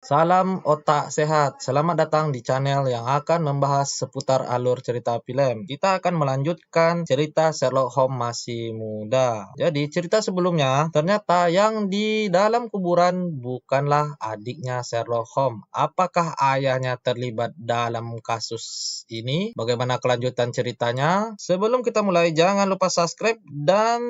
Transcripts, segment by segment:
Salam otak sehat, selamat datang di channel yang akan membahas seputar alur cerita film. Kita akan melanjutkan cerita Sherlock Holmes masih muda. Jadi cerita sebelumnya, ternyata yang di dalam kuburan bukanlah adiknya Sherlock Holmes. Apakah ayahnya terlibat dalam kasus ini? Bagaimana kelanjutan ceritanya? Sebelum kita mulai, jangan lupa subscribe dan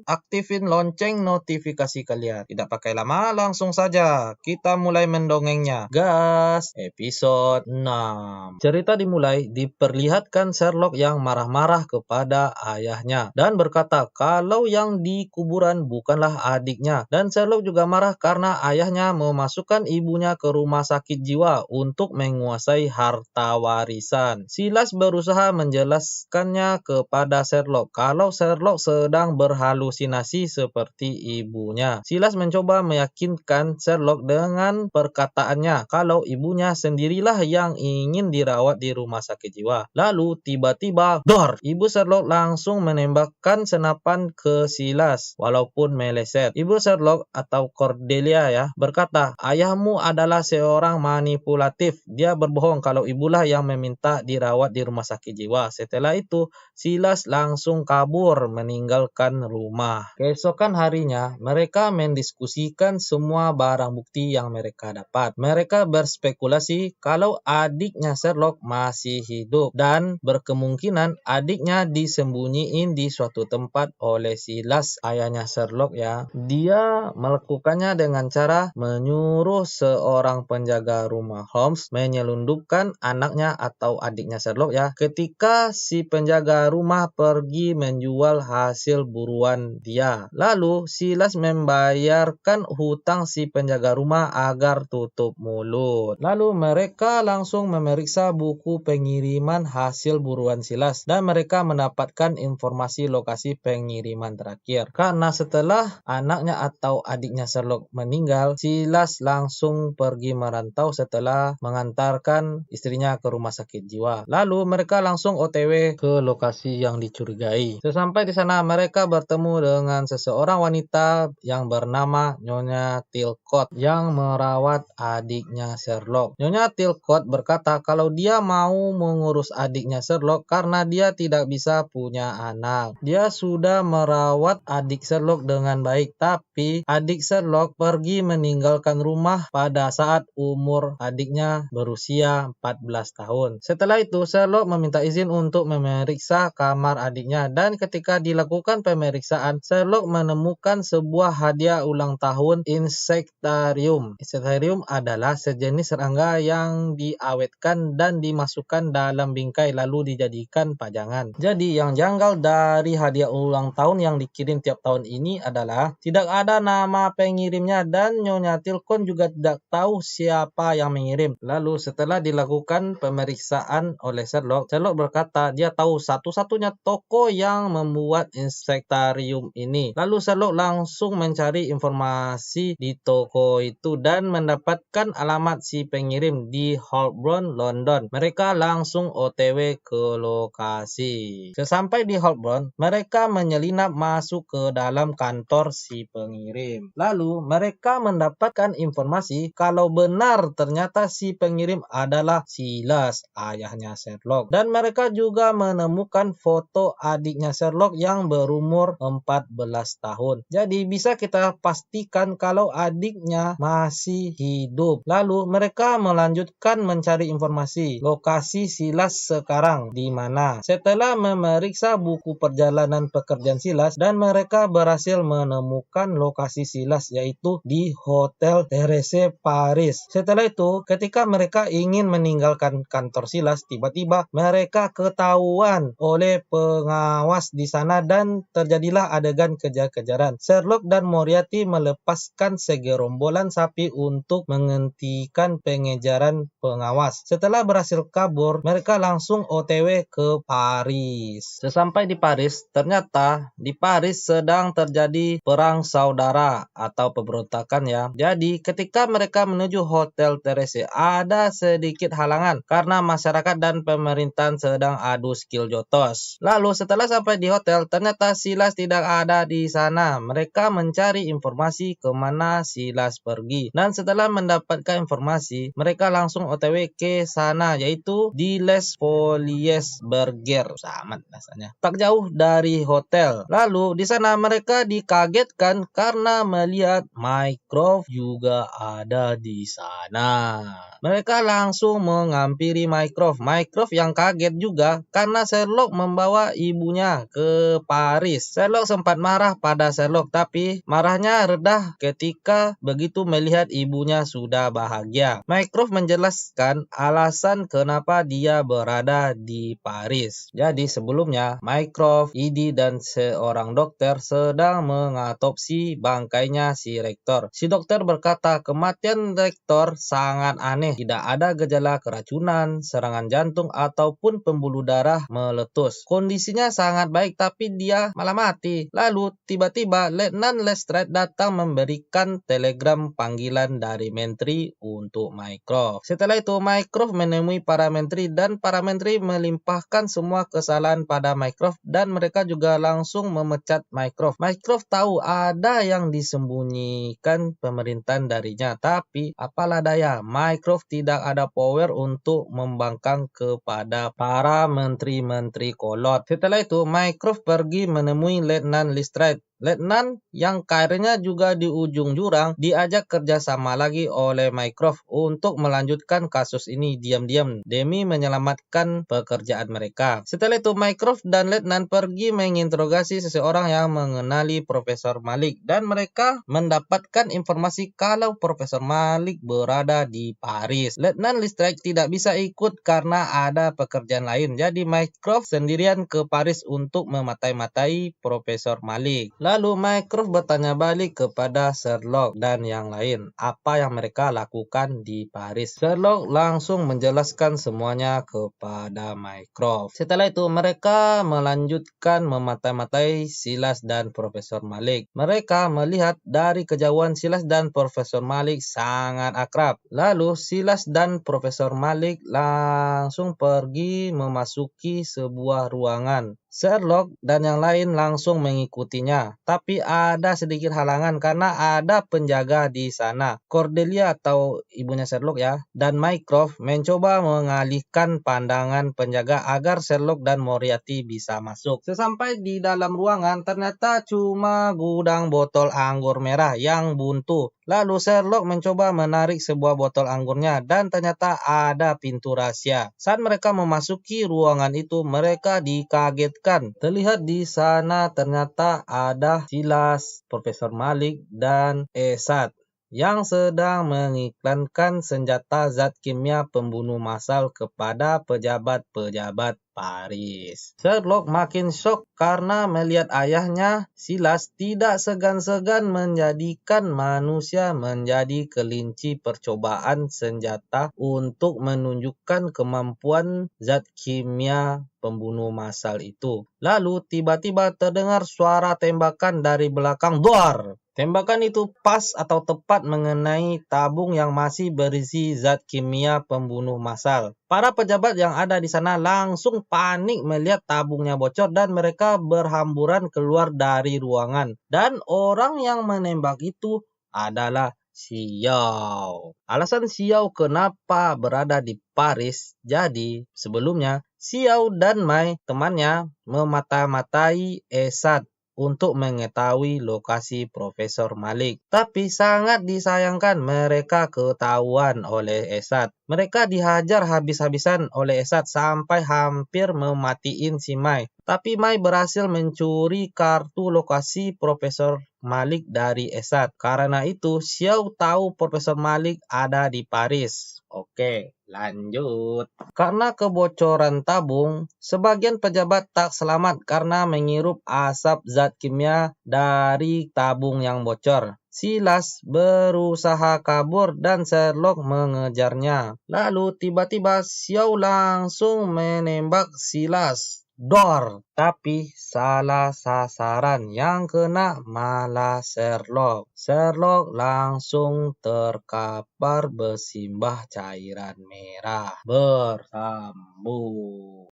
aktifin lonceng notifikasi kalian. Tidak pakai lama, langsung saja kita mulai mendongengnya. Gas, episode 6. Cerita dimulai diperlihatkan Sherlock yang marah-marah kepada ayahnya dan berkata kalau yang di kuburan bukanlah adiknya, dan Sherlock juga marah karena ayahnya memasukkan ibunya ke rumah sakit jiwa untuk menguasai harta warisan. Silas berusaha menjelaskannya kepada Sherlock kalau Sherlock sedang berhalusinasi seperti ibunya. Silas mencoba meyakinkan Sherlock dengan perkataannya kalau ibunya sendirilah yang ingin dirawat di rumah sakit jiwa. Lalu tiba-tiba, dor! Ibu Sherlock langsung menembakkan senapan ke Silas walaupun meleset. Ibu Sherlock atau Cordelia berkata, ayahmu adalah seorang manipulatif. Dia berbohong kalau ibulah yang meminta dirawat di rumah sakit jiwa. Setelah itu, Silas langsung kabur meninggalkan rumah. Keesokan harinya, mereka mendiskusikan semua barang bukti yang mereka dapat. Mereka berspekulasi kalau adiknya Sherlock masih hidup dan berkemungkinan adiknya disembunyiin di suatu tempat oleh Silas, ayahnya Sherlock Dia melakukannya dengan cara menyuruh seorang penjaga rumah Holmes menyelundupkan anaknya atau adiknya Sherlock ketika si penjaga rumah pergi menjual hasil buruan dia. Lalu Silas membayarkan hutang si penjaga rumah agar tutup mulut. Lalu mereka langsung memeriksa buku pengiriman hasil buruan Silas dan mereka mendapatkan informasi lokasi pengiriman terakhir. Karena setelah anaknya atau adiknya Sherlock meninggal, Silas langsung pergi merantau setelah mengantarkan istrinya ke rumah sakit jiwa. Lalu mereka langsung OTW ke lokasi yang dicurigai. Sesampai di sana mereka bertemu dengan seseorang wanita yang bernama Nyonya Talcott yang merawat adiknya Sherlock. Nyonya Talcott berkata kalau dia mau mengurus adiknya Sherlock karena dia tidak bisa punya anak. Dia sudah merawat adik Sherlock dengan baik, tapi adik Sherlock pergi meninggalkan rumah pada saat umur adiknya berusia 14 tahun. Setelah itu, Sherlock meminta izin untuk memeriksa kamar adiknya dan ketika dilakukan pemeriksaan, Sherlock menemukan sebuah hadiah ulang tahun insektarium. Insektarium adalah sejenis serangga yang diawetkan dan dimasukkan dalam bingkai lalu dijadikan pajangan. Jadi yang janggal dari hadiah ulang tahun yang dikirim tiap tahun ini adalah tidak ada nama pengirimnya dan Nyonya Talcott juga tidak tahu siapa yang mengirim. Lalu setelah dilakukan pemeriksaan oleh Sherlock berkata dia tahu satu-satunya toko yang membuat insektarium ini. Lalu Sherlock langsung mencari informasi di toko itu dan mendapatkan alamat si pengirim di Holborn, London. Mereka langsung OTW ke lokasi. Sesampai di Holborn, mereka menyelinap masuk ke dalam kantor si pengirim. Lalu mereka mendapatkan informasi kalau benar ternyata si pengirim adalah Silas, ayahnya Sherlock. Dan mereka juga menemukan foto adiknya Sherlock yang berumur 14 tahun. Jadi bisa kita pastikan kalau adiknya masih hidup. Lalu mereka melanjutkan mencari informasi lokasi Silas sekarang di mana. Setelah memeriksa buku perjalanan pekerjaan Silas dan mereka berhasil menemukan lokasi Silas yaitu di Hotel Therese Paris. Setelah itu, ketika mereka ingin meninggalkan kantor Silas, tiba-tiba mereka ketahuan oleh pengawas di sana dan terjadilah adegan kejar-kejaran. Sherlock dan Moriarty melepaskan segerombolan sapi untuk menghentikan pengejaran pengawas. Setelah berhasil kabur, mereka langsung OTW ke Paris. Sesampai di Paris, ternyata di Paris sedang terjadi perang saudara atau pemberontakan ya. Jadi ketika mereka menuju Hotel Terese ada sedikit halangan karena masyarakat dan pemerintahan sedang adu skill jotos. Lalu setelah sampai di hotel ternyata Silas tidak ada di sana. Mereka mencari informasi kemana Silas pergi. Dan setelah mendapatkan informasi mereka langsung OTW ke sana yaitu di Les Folies-Bergère. Sama rasanya. Tak jauh dari hotel. Lalu di sana mereka dikagetkan karena melihat Mycroft juga ada di sana. Mereka langsung menghampiri Mycroft. Mycroft yang kaget juga karena Sherlock membawa ibunya ke Paris. Sherlock sempat marah pada Sherlock tapi marahnya redah ketika begitu melihat ibunya sudah bahagia. Mycroft menjelaskan alasan kenapa dia berada di Paris. Jadi sebelumnya Mycroft, Edie dan seorang dokter sedang mengatopsi bangkainya si rektor. Si dokter berkata kematian rektor sangat aneh. Tidak ada gejala keracunan, serangan jantung ataupun pembuluh darah meletus. Kondisinya sangat baik tapi dia malah mati. Lalu tiba-tiba Letnan Lestrade datang memberikan telegram panggilan dari menteri untuk Mycroft. Setelah itu Mycroft menemui para menteri dan para menteri melimpahkan semua kesalahan pada Mycroft dan mereka juga langsung memecat Mycroft. Mycroft tahu ada yang disembunyikan pemerintahan darinya, tapi apalah daya, Mycroft tidak ada power untuk membangkang kepada para menteri-menteri kolot. Setelah itu Mycroft pergi menemui Letnan Lestrade. Letnan yang karirnya juga di ujung jurang diajak kerjasama lagi oleh Mycroft untuk melanjutkan kasus ini diam-diam demi menyelamatkan pekerjaan mereka. Setelah itu Mycroft dan Letnan pergi menginterogasi seseorang yang mengenali Profesor Malik dan mereka mendapatkan informasi kalau Profesor Malik berada di Paris. Letnan Lestrade tidak bisa ikut karena ada pekerjaan lain. Jadi Mycroft sendirian ke Paris untuk mematai-matai Profesor Malik. Lalu Mycroft bertanya balik kepada Sherlock dan yang lain apa yang mereka lakukan di Paris. Sherlock langsung menjelaskan semuanya kepada Mycroft. Setelah itu mereka melanjutkan mematai-matai Silas dan Profesor Malik. Mereka melihat dari kejauhan Silas dan Profesor Malik sangat akrab. Lalu Silas dan Profesor Malik langsung pergi memasuki sebuah ruangan. Sherlock dan yang lain langsung mengikutinya, tapi ada sedikit halangan karena ada penjaga di sana. Cordelia atau ibunya Sherlock ya, dan Mycroft mencoba mengalihkan pandangan penjaga agar Sherlock dan Moriarty bisa masuk. Sesampai di dalam ruangan ternyata cuma gudang botol anggur merah yang buntu. Lalu Sherlock mencoba menarik sebuah botol anggurnya dan ternyata ada pintu rahasia. Saat mereka memasuki ruangan itu, mereka dikagetkan. Terlihat di sana ternyata ada Silas, Profesor Malik, dan Esad yang sedang mengiklankan senjata zat kimia pembunuh massal kepada pejabat-pejabat Paris. Sherlock makin shock karena melihat ayahnya, Silas, tidak segan-segan menjadikan manusia menjadi kelinci percobaan senjata untuk menunjukkan kemampuan zat kimia pembunuh massal itu. Lalu tiba-tiba terdengar suara tembakan dari belakang. Duar! Tembakan itu pas atau tepat mengenai tabung yang masih berisi zat kimia pembunuh massal. Para pejabat yang ada di sana langsung panik melihat tabungnya bocor dan mereka berhamburan keluar dari ruangan. Dan orang yang menembak itu adalah Xiao. Alasan Xiao kenapa berada di Paris, jadi sebelumnya Xiao dan Mai temannya memata-matai Esad untuk mengetahui lokasi Profesor Malik. Tapi sangat disayangkan mereka ketahuan oleh Esad. Mereka dihajar habis-habisan oleh Esad sampai hampir mematiin si Mai. Tapi Mai berhasil mencuri kartu lokasi Profesor Malik dari Esad. Karena itu Xiao tahu Profesor Malik ada di Paris. Oke, lanjut. Karena kebocoran tabung, sebagian pejabat tak selamat karena menghirup asap zat kimia dari tabung yang bocor. Silas berusaha kabur dan Sherlock mengejarnya. Lalu tiba-tiba Xiao langsung menembak Silas. Dor, tapi salah sasaran. Yang kena malah Sherlock. Sherlock langsung terkapar bersimbah cairan merah. Bersambung.